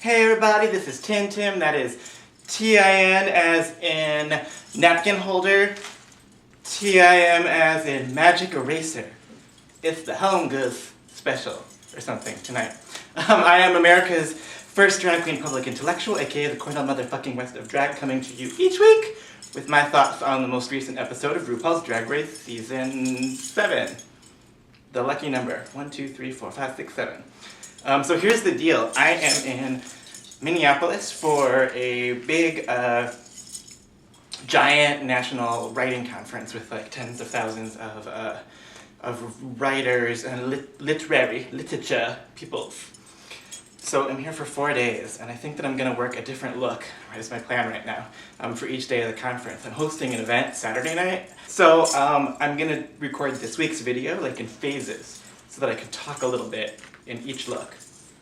Hey everybody, this is TinTim, that is T-I-N as in napkin holder, T-I-M as in magic eraser. It's the Home Goods special or something tonight. I am America's first drag queen public intellectual, aka the Cornell motherfucking West of Drag, coming to you each week with my thoughts on the most recent episode of RuPaul's Drag Race Season 7. The lucky number, 1, 2, 3, 4, 5, 6, 7. So here's the deal. I am in Minneapolis for a big, giant national writing conference with like tens of thousands of writers and literature people. So I'm here for 4 days, and I think that I'm going to work a different look, right, is my plan right now, for each day of the conference. I'm hosting an event Saturday night, so I'm going to record this week's video like in phases, so that I can talk a little bit in each look.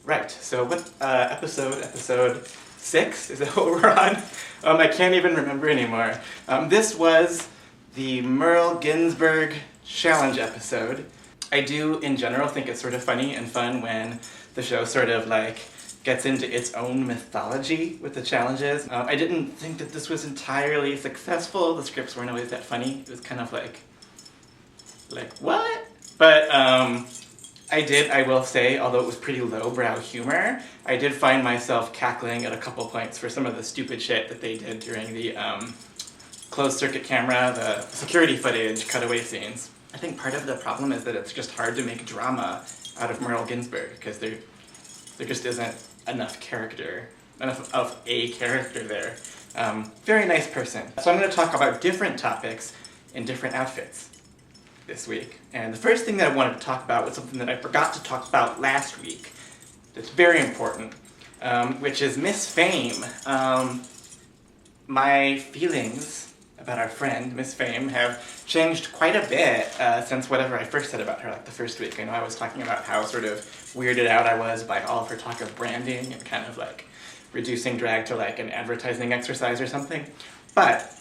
Right, so what, episode 6, is that what we're on? I can't even remember anymore. This was the Merle Ginsburg challenge episode. I do, in general, think it's sort of funny and fun when the show sort of like gets into its own mythology with the challenges. I didn't think that this was entirely successful. The scripts weren't always that funny. It was kind of like what? But I will say, although it was pretty lowbrow humor, I did find myself cackling at a couple points for some of the stupid shit that they did during the closed circuit camera, the security footage, cutaway scenes. I think part of the problem is that it's just hard to make drama out of Merle Ginsburg, because there just isn't enough of a character there. Very nice person. So I'm going to talk about different topics in different outfits this week. And the first thing that I wanted to talk about was something that I forgot to talk about last week that's very important, which is Miss Fame. My feelings about our friend, Miss Fame, have changed quite a bit since whatever I first said about her, like the first week. I know I was talking about how sort of weirded out I was by all of her talk of branding and kind of like reducing drag to like an advertising exercise or something. But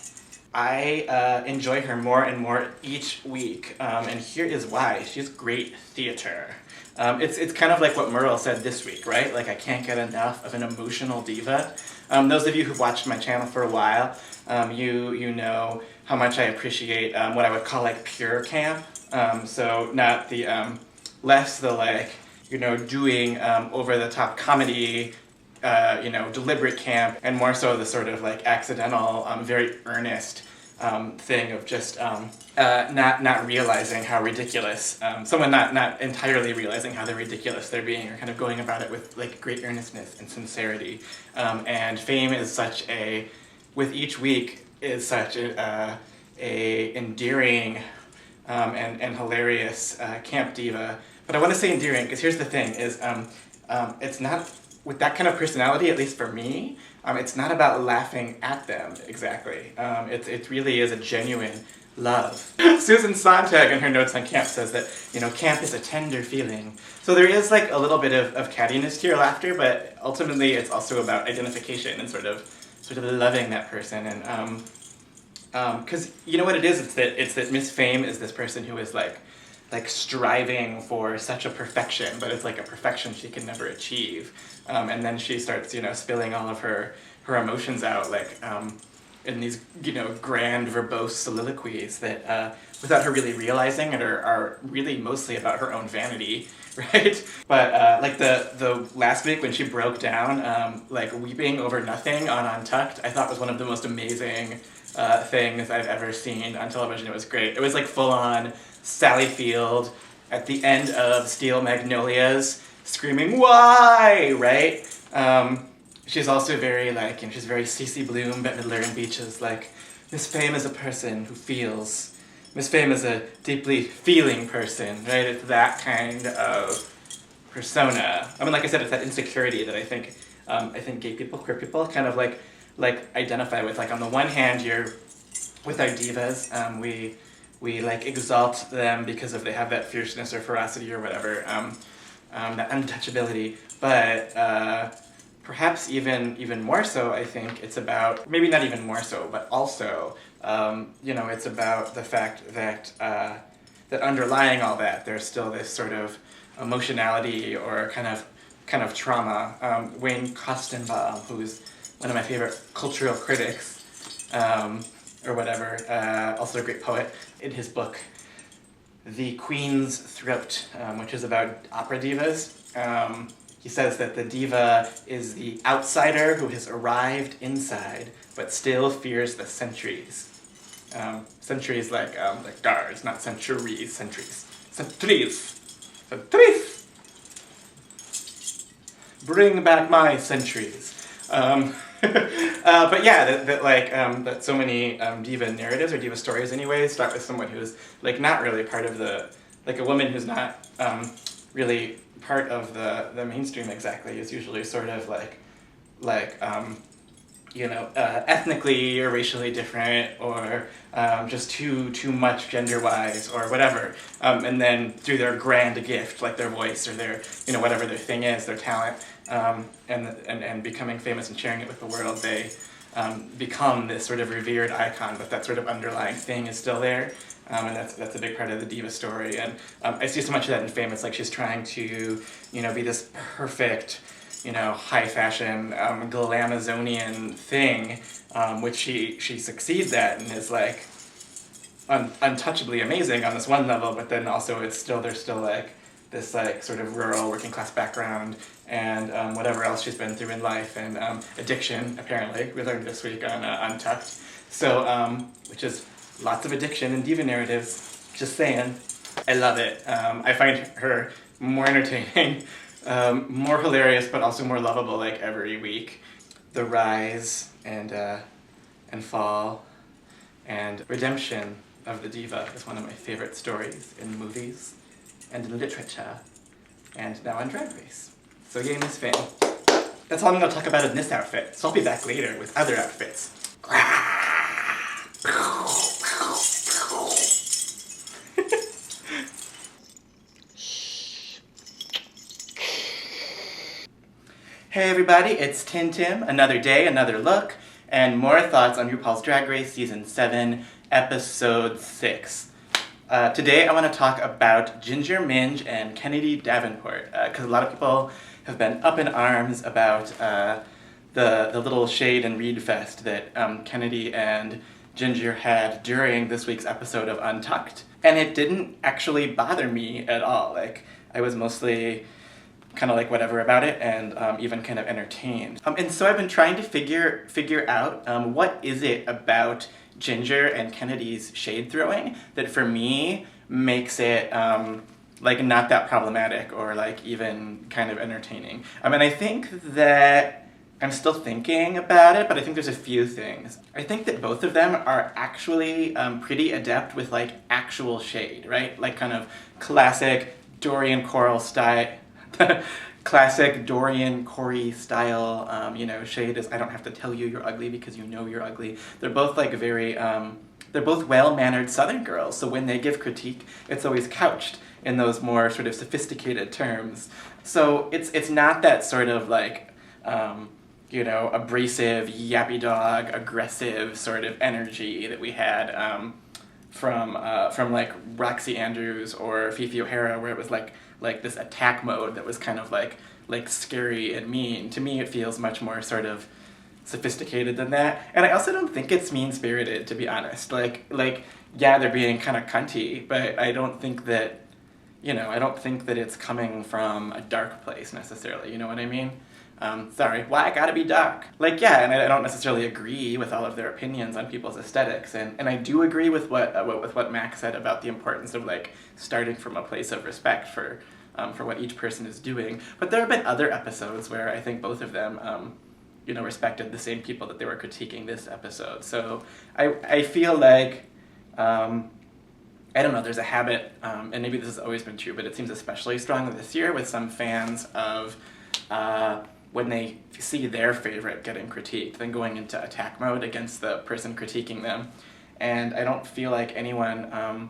I enjoy her more and more each week, and here is why. She's great theater. It's kind of like what Merle said this week, right? Like, I can't get enough of an emotional diva. Those of you who've watched my channel for a while, you know how much I appreciate what I would call like pure camp. So not the, less the like, doing over-the-top comedy, deliberate camp, and more so the sort of like accidental, very earnest thing of just not realizing how ridiculous, someone not entirely realizing how ridiculous they're being, or kind of going about it with like great earnestness and sincerity. And Fame is with each week, is such a endearing and hilarious camp diva. But I want to say endearing, because here's the thing, is it's not, with that kind of personality, at least for me, it's not about laughing at them, exactly. It really is a genuine love. Susan Sontag in her notes on camp says that, camp is a tender feeling. So there is like a little bit of cattiness to your laughter, but ultimately it's also about identification and sort of loving that person. And because you know what it is, it's that Miss Fame is this person who is like striving for such a perfection, but it's like a perfection she can never achieve. And then she starts, spilling all of her emotions out, like, in these, grand verbose soliloquies that, without her really realizing it, are really mostly about her own vanity, right? But, like the last week when she broke down, like, weeping over nothing on Untucked, I thought was one of the most amazing things I've ever seen on television. It was great. It was like full-on Sally Field at the end of Steel Magnolias, screaming, "Why?" Right? She's also very like, she's very Cece Bloom, Bette Midler and Beaches, like, Miss Fame is a person who feels. Miss Fame is a deeply feeling person, right? It's that kind of persona. I mean, like I said, it's that insecurity that I think gay people, queer people kind of like identify with. Like, on the one hand, you're with our divas, we like exalt them because they have that fierceness or ferocity or whatever, that untouchability. But perhaps even more so, I think it's about, maybe not even more so, but also, it's about the fact that that underlying all that, there's still this sort of emotionality or kind of kind of trauma. Wayne Kostenbaum, who's one of my favorite cultural critics, or whatever, also a great poet, in his book, The Queen's Throat, which is about opera divas. He says that the diva is the outsider who has arrived inside, but still fears the sentries. Sentries like guards, not centuries, sentries. Sentries! Sentries! Bring back my centuries. But yeah, that so many diva narratives, or diva stories anyways, start with someone who's like not really part of the, like a woman who's not really part of the mainstream exactly, is usually sort of ethnically or racially different, or just too much gender-wise, or whatever. And then through their grand gift, like their voice or their, whatever their thing is, their talent, and becoming famous and sharing it with the world, they become this sort of revered icon, but that sort of underlying thing is still there. And that's a big part of the diva story. And I see so much of that in Fame. It's like she's trying to, be this perfect, high fashion, glamazonian thing, which she succeeds at and is like untouchably amazing on this one level, but then also there's still like this like sort of rural working class background and whatever else she's been through in life, and addiction, apparently. We learned this week on Untucked. So, which is lots of addiction in diva narratives, just saying. I love it. I find her more entertaining, more hilarious, but also more lovable like every week. The rise and fall and redemption of the diva is one of my favorite stories in movies and in literature, and now on Drag Race. So yay, Miss Fame. That's all I'm going to talk about in this outfit, so I'll be back later with other outfits. Hey everybody, it's TinTim, another day, another look, and more thoughts on RuPaul's Drag Race Season 7, Episode 6. Today I want to talk about Ginger Minj and Kennedy Davenport, because a lot of people have been up in arms about the little shade and read fest that Kennedy and Ginger had during this week's episode of Untucked. And it didn't actually bother me at all. Like, I was mostly kind of like whatever about it, and even kind of entertained. And so I've been trying to figure out what is it about Ginger and Kennedy's shade throwing that for me makes it like not that problematic or like even kind of entertaining. And I think that I'm still thinking about it, but I think there's a few things. I think that both of them are actually pretty adept with like actual shade, right? Like kind of classic Dorian Coral style. Classic Dorian Corey style, shade is I don't have to tell you you're ugly because you know you're ugly. They're both like very, they're both well-mannered Southern girls, so when they give critique, it's always couched in those more sort of sophisticated terms. So it's not that sort of like, abrasive, yappy dog, aggressive sort of energy that we had from like Roxy Andrews or Fifi O'Hara, where it was like this attack mode that was kind of like scary and mean. To me, it feels much more sort of sophisticated than that. And I also don't think it's mean-spirited, to be honest. Like yeah, they're being kind of cunty, but I don't think that, it's coming from a dark place necessarily, you know what I mean? Sorry, why I gotta be dark? Like, yeah, and I don't necessarily agree with all of their opinions on people's aesthetics, and I do agree with what Max said about the importance of like starting from a place of respect for what each person is doing. But there have been other episodes where I think both of them, respected the same people that they were critiquing this episode. So I feel like, I don't know, there's a habit, and maybe this has always been true, but it seems especially strong this year with some fans of when they see their favorite getting critiqued, then going into attack mode against the person critiquing them. And I don't feel like anyone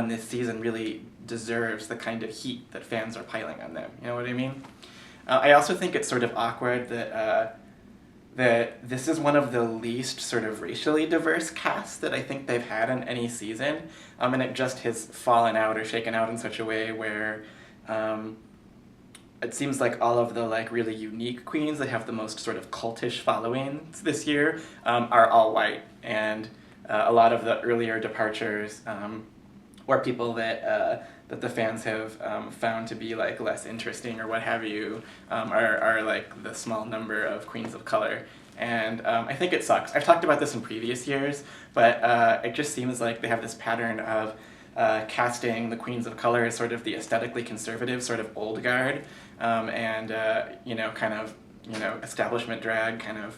this season really deserves the kind of heat that fans are piling on them. You know what I mean? I also think it's sort of awkward that this is one of the least sort of racially diverse casts that I think they've had in any season, and it just has fallen out or shaken out in such a way where it seems like all of the like really unique queens that have the most sort of cultish followings this year are all white, and a lot of the earlier departures or people that that the fans have found to be like less interesting or what have you are like the small number of queens of color. And I think it sucks. I've talked about this in previous years, but it just seems like they have this pattern of casting the queens of color as sort of the aesthetically conservative, sort of old guard, and you know, kind of, you know, establishment drag, kind of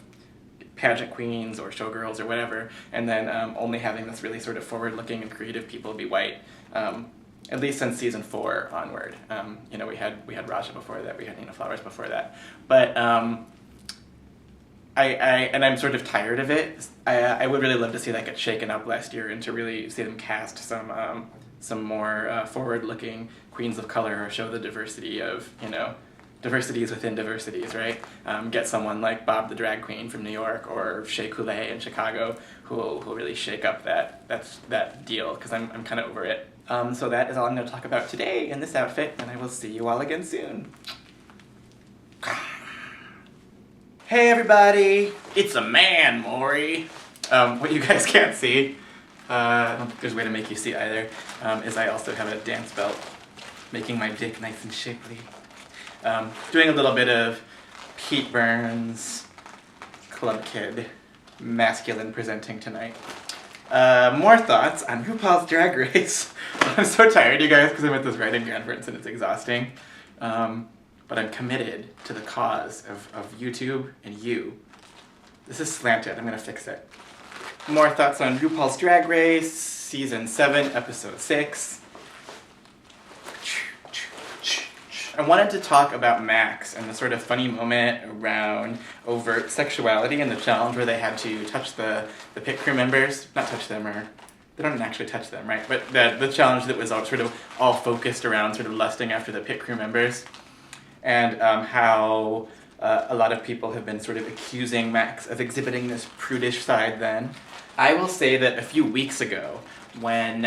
pageant queens or showgirls or whatever, and then only having this really sort of forward-looking and creative people be white. At least since season 4 onward. You know, we had Raja before that, we had Nina Flowers before that, but I'm sort of tired of it. I would really love to see that get shaken up last year and to really see them cast some more forward-looking queens of color or show the diversity of, you know, diversities within diversities, right? Get someone like Bob the Drag Queen from New York or Shea Coulee in Chicago who'll really shake up that deal, because I'm kind of over it. So that is all I'm going to talk about today in this outfit, and I will see you all again soon. Hey everybody, it's a man, Maury. What you guys can't see, I don't think there's a way to make you see either, is I also have a dance belt, making my dick nice and shapely. Doing a little bit of Pete Burns, Club Kid, masculine presenting tonight. More thoughts on RuPaul's Drag Race. I'm so tired, you guys, because I'm at this writing conference and it's exhausting. But I'm committed to the cause of YouTube and you. This is slanted, I'm gonna fix it. More thoughts on RuPaul's Drag Race, Season 7, Episode 6. I wanted to talk about Max and the sort of funny moment around overt sexuality and the challenge where they had to touch the pit crew members. Not touch them, or they don't actually touch them, right? But the challenge that was all sort of all focused around sort of lusting after the pit crew members. And how a lot of people have been sort of accusing Max of exhibiting this prudish side then. I will say that a few weeks ago, when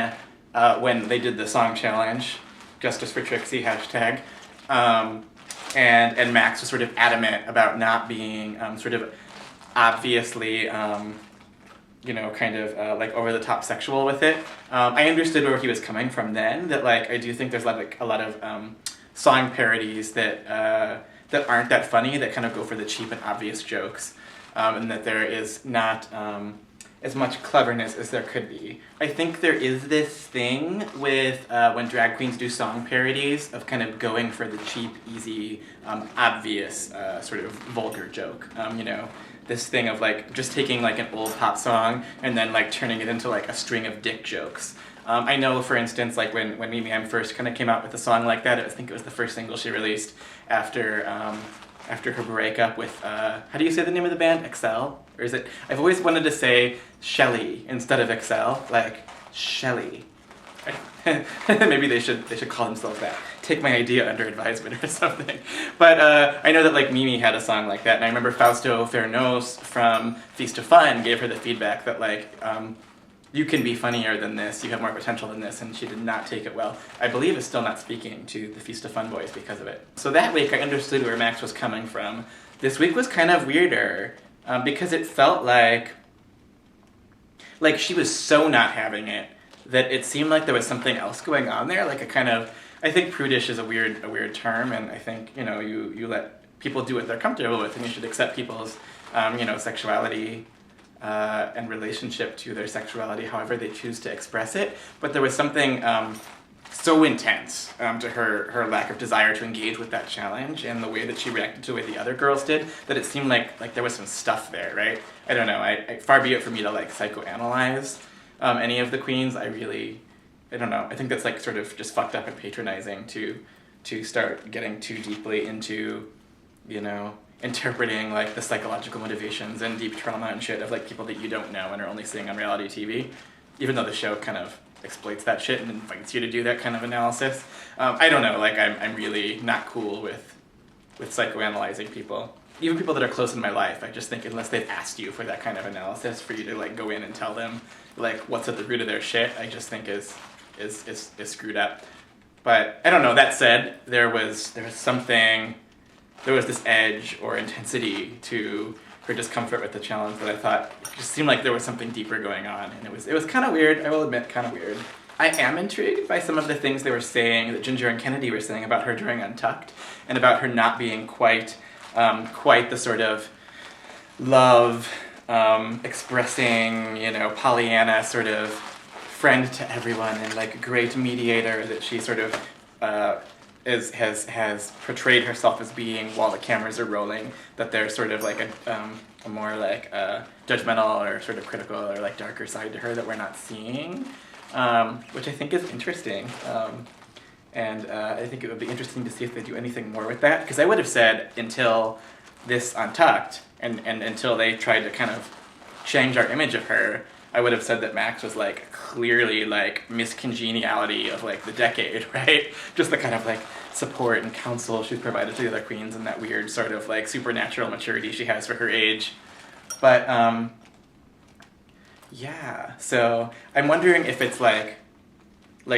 they did the song challenge, Justice for Trixie, hashtag, and Max was sort of adamant about not being sort of obviously, you know, kind of like over-the-top sexual with it. I understood where he was coming from then, that like I do think there's like a lot of song parodies that aren't that funny, that kind of go for the cheap and obvious jokes, and that there is not as much cleverness as there could be. I think there is this thing with when drag queens do song parodies of kind of going for the cheap, easy, obvious sort of vulgar joke. You know, this thing of like just taking like an old pop song and then like turning it into like a string of dick jokes. I know, for instance, like when Mimi M first kind of came out with a song like that, I think it was the first single she released after her breakup with, how do you say the name of the band? Excel? Or is it, I've always wanted to say Shelly instead of Excel, like Shelly. Maybe they should call themselves that. Take my idea under advisement or something. But I know that like Mimi had a song like that, and I remember Fausto Fernos from Feast of Fun gave her the feedback that like, you can be funnier than this, you have more potential than this, and she did not take it well. I believe is still not speaking to the Feast of Fun boys because of it. So that week I understood where Max was coming from. This week was kind of weirder, because it felt like she was so not having it that it seemed like there was something else going on there, like a kind of, I think prudish is a weird term, and I think, you know, you let people do what they're comfortable with, and you should accept people's, you know, sexuality, and relationship to their sexuality, however they choose to express it. But there was something so intense to her lack of desire to engage with that challenge, and the way that she reacted to the way the other girls did, that it seemed like there was some stuff there, right? I don't know, I far be it for me to like psychoanalyze any of the queens. I don't know, I think that's like sort of just fucked up and patronizing to start getting too deeply into, you know, interpreting like the psychological motivations and deep trauma and shit of like people that you don't know and are only seeing on reality TV, even though the show kind of exploits that shit and invites you to do that kind of analysis. I don't know, like I'm really not cool with psychoanalyzing people. Even people that are close in my life, I just think unless they've asked you for that kind of analysis, for you to like go in and tell them like what's at the root of their shit, I just think is screwed up. But I don't know. That said, there was this edge or intensity to her discomfort with the challenge that I thought it just seemed like there was something deeper going on, and it was kind of weird. I will admit, kind of weird. I am intrigued by some of the things they were saying, that Ginger and Kennedy were saying about her during Untucked, and about her not being quite the sort of love expressing, Pollyanna sort of friend to everyone and like great mediator that she sort of has portrayed herself as being while the cameras are rolling. That there's sort of like a more like judgmental or sort of critical or like darker side to her that we're not seeing, which I think is interesting. And I think it would be interesting to see if they do anything more with that, because I would have said until this Untucked and until they tried to kind of change our image of her, I would have said that Max was like clearly like Miss Congeniality of like the decade, right? Just the kind of like support and counsel she's provided to the other queens and that weird sort of like supernatural maturity she has for her age. But yeah, so I'm wondering if it's like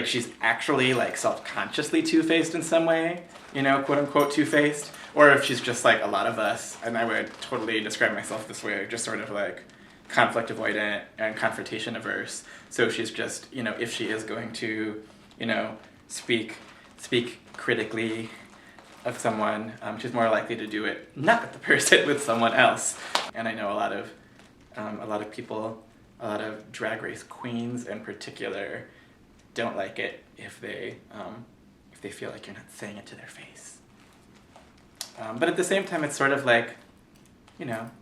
she's actually like self-consciously two-faced in some way, quote unquote two-faced, or if she's just like a lot of us, and I would totally describe myself this way, just sort of like conflict avoidant and confrontation averse. So she's just, if she is going to, speak critically of someone, she's more likely to do it not with the person, with someone else. And I know a lot of people, a lot of Drag Race queens in particular, don't like it if they feel like you're not saying it to their face. But at the same time, it's sort of like,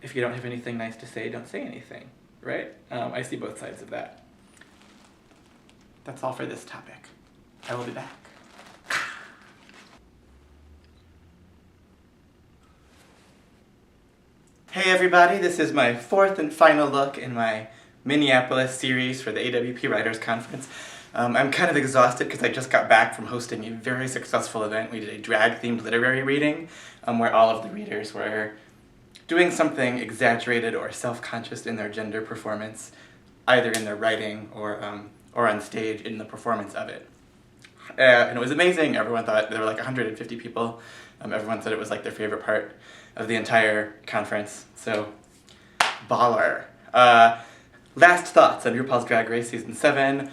if you don't have anything nice to say, don't say anything, right? I see both sides of that. That's all for this topic. I will be back. Hey everybody, this is my fourth and final look in my Minneapolis series for the AWP Writers Conference. I'm kind of exhausted because I just got back from hosting a very successful event. We did a drag-themed literary reading where all of the readers were doing something exaggerated or self-conscious in their gender performance, either in their writing or on stage in the performance of it. And it was amazing. Everyone thought, there were like 150 people. Everyone said it was like their favorite part of the entire conference. So, baller. Last thoughts on RuPaul's Drag Race Season 7,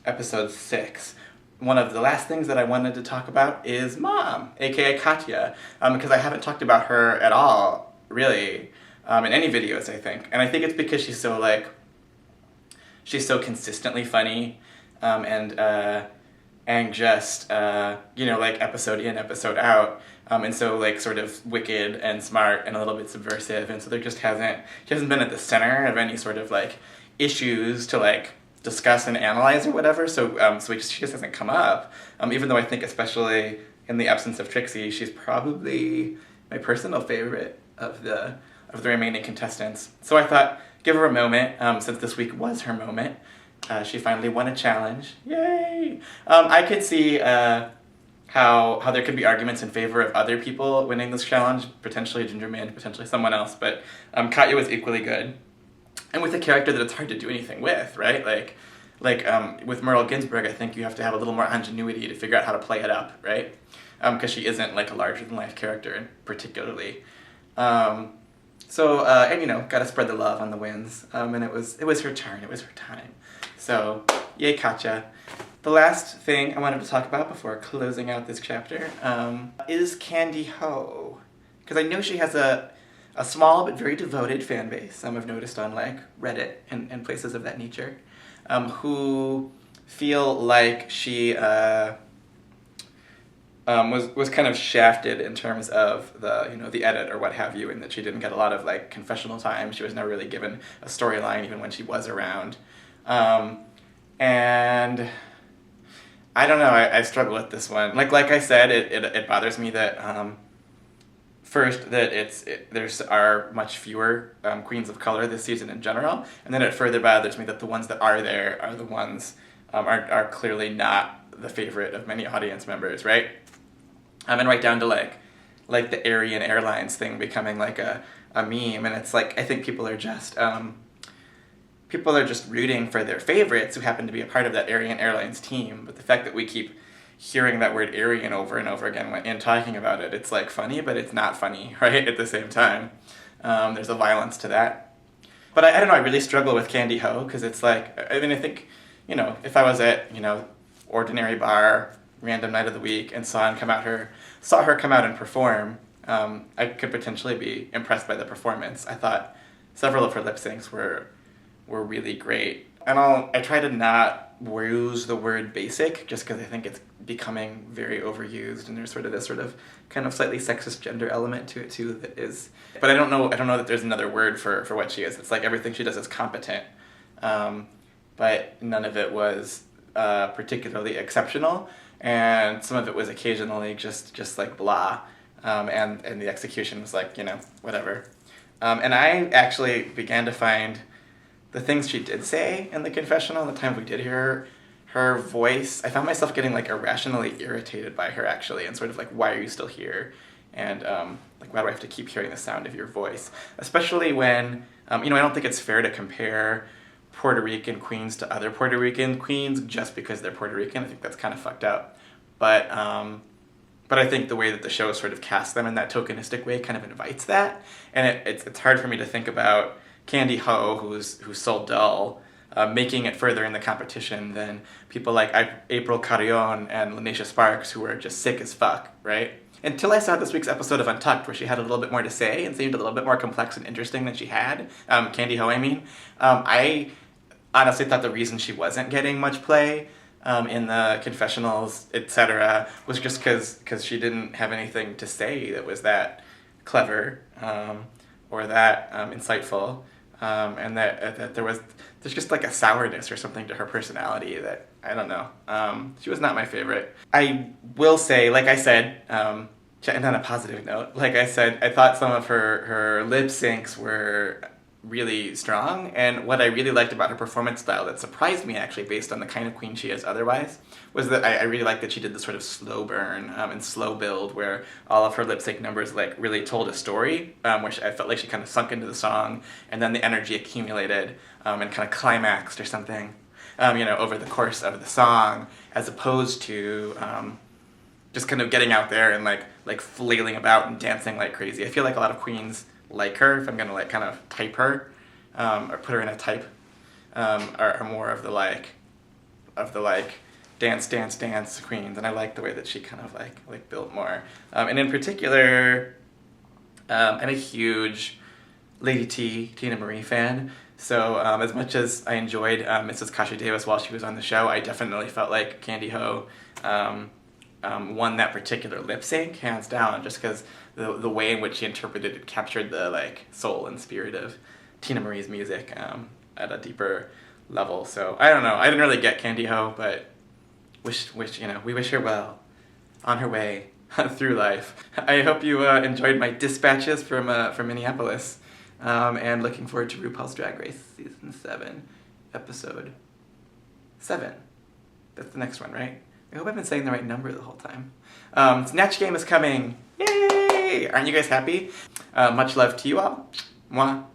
Episode 6. One of the last things that I wanted to talk about is Mom, aka Katya, because I haven't talked about her at all, really, in any videos, I think. And I think it's because she's so consistently funny, and just, like episode in, episode out, and so like sort of wicked and smart and a little bit subversive, and so she hasn't been at the center of any sort of like issues to like discuss and analyze or whatever, so she just hasn't come up, even though I think especially in the absence of Trixie, she's probably my personal favorite of the remaining contestants. So I thought, give her a moment, since this week was her moment. She finally won a challenge. Yay! I could see how there could be arguments in favor of other people winning this challenge, potentially Ginger Minj, potentially someone else, but Katya was equally good. And with a character that it's hard to do anything with, right? Like with Merle Ginsburg, I think you have to have a little more ingenuity to figure out how to play it up, right? Because she isn't like a larger-than-life character, particularly. And gotta spread the love on the wins. And it was her turn, it was her time. So, yay Katya. The last thing I wanted to talk about before closing out this chapter is Kandy Who. Because I know she has a small but very devoted fan base, I've noticed on like Reddit and places of that nature, who feel like she was kind of shafted in terms of the edit or what have you, and that she didn't get a lot of like confessional time. She was never really given a storyline even when she was around. And I don't know, I struggle with this one. Like I said, it bothers me that first, that there are much fewer queens of color this season in general, and then it further bothers me that the ones that are there are the ones are clearly not the favorite of many audience members, right? And right down to like the Aryan Airlines thing becoming like a meme, and it's like I think people are just rooting for their favorites who happen to be a part of that Aryan Airlines team, but the fact that we keep hearing that word Aryan over and over again and talking about it. It's like funny, but it's not funny, right? At the same time. There's a violence to that. But I don't know, I really struggle with Kandy Who, because it's like, I mean, I think, you know, if I was at, you know, ordinary bar, random night of the week, and saw her come out and perform, I could potentially be impressed by the performance. I thought several of her lip syncs were really great. And I try to not use the word basic, just because I think it's becoming very overused, and there's sort of kind of slightly sexist gender element to it too that is. But I don't know that there's another word for what she is. It's like everything she does is competent, but none of it was particularly exceptional, and some of it was occasionally just like blah, and the execution was like, you know, whatever. And I actually began to find the things she did say in the confessional, the times we did hear her voice, I found myself getting like irrationally irritated by her actually, and sort of like, why are you still here? And like, why do I have to keep hearing the sound of your voice? Especially when, you know, I don't think it's fair to compare Puerto Rican queens to other Puerto Rican queens just because they're Puerto Rican. I think that's kind of fucked up. But I think the way that the show sort of casts them in that tokenistic way kind of invites that. And it's hard for me to think about Kandy Who, who's so dull, making it further in the competition than people like April Carrion and Lanisha Sparks, who were just sick as fuck, right? Until I saw this week's episode of Untucked, where she had a little bit more to say and seemed a little bit more complex and interesting than she had, Kandy Who, I mean. I honestly thought the reason she wasn't getting much play in the confessionals, etc., was just because she didn't have anything to say that was that clever or that insightful. And that there's just like a sourness or something to her personality that, I don't know. She was not my favorite. I will say, like I said, and on a positive note, like I said, I thought some of her lip syncs were really strong, and what I really liked about her performance style that surprised me actually based on the kind of queen she is otherwise was that I really liked that she did the sort of slow burn and slow build where all of her lip sync numbers like really told a story, where I felt like she kind of sunk into the song and then the energy accumulated and kind of climaxed or something, you know, over the course of the song, as opposed to just kind of getting out there and like flailing about and dancing like crazy. I feel like a lot of queens like her, if I'm gonna like kind of type her or put her in a type, are more of the like dance queens, and I like the way that she kind of like built more. And in particular, I'm a huge Lady T, Tina Marie fan. So as much as I enjoyed Mrs. Kasha Davis while she was on the show, I definitely felt like Kandy Who won that particular lip sync hands down, just because the way in which she interpreted it captured the like soul and spirit of Tina Marie's music at a deeper level. So I don't know, I didn't really get Kandy Who, but we wish her well on her way through life. I hope you enjoyed my dispatches from Minneapolis, and looking forward to RuPaul's Drag Race season 7, episode 7. That's the next one, right? I hope I've been saying the right number the whole time. Snatch Game is coming. Yay! Aren't you guys happy? Much love to you all. Mwah.